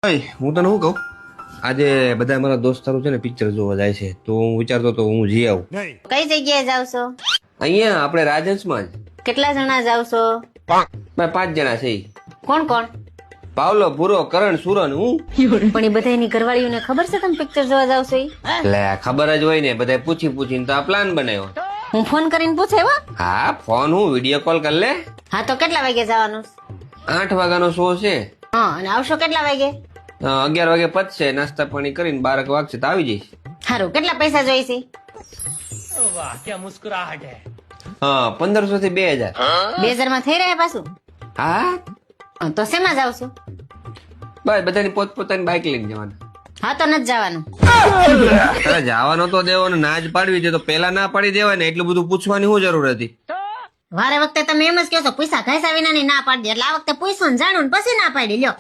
હું તને શું કહું, આજે બધા મારા દોસ્તારો છે ને પિક્ચર જોવા જાય છે, તો હું વિચારતો તો હું જઈ આવું. કઈ જગ્યાએ જાવ છો? અહીંયા આપણે રાજહંસમાં જ. કેટલા જણા જાવ છો? ભાઈ 5 જણા છે. કોણ કોણ? પાવલો, ભૂરો, કરણ, સુરન, હું. પણ એ બધાની ઘરવાળીઓને ખબર છે તમે પિક્ચર જોવા જાવ છો? લે ખબર જ હોય ને, બધા પૂછીને તો આ પ્લાન બનાવ્યો. હું ફોન કરીને પૂછે હો. હા ફોન હું વિડીયો કોલ કરી લે. હા તો કેટલા વાગે જવાનું? 8 વાગ્યાનો શો છે. હા અને આવશો કેટલા વાગે? 11 વાગે પતશે, નાસ્તા પાણી કરીને 12 વાગશે તો આવી જઈશ. સારું, કેટલા પૈસા જોઈશે? वाह क्या मुस्कुराहट है. હા 1500 થી 2000. 2000 માં થઈ રહ્યા પાછું? હા તો શેમાં જાવ છો? ભાઈ બધાની પોતપોતાની બાઇક લઈને જવાનું. હા તો નથી જવાનું. અરે જવાનો તો દેવાનો, ના જ પાડવી દે તો પેલા ના પાડી દેવાય ને, એટલું બધું પૂછવાની શું જરૂર હતી? વારે વખતે તમે એમ જ કહો છો પૈસા ઘાસ્યા વિના ની ના પાડી દે, એટલે આ વખતે પૂછવું ને જાણવું ને પછી ના પાડી લ્યો.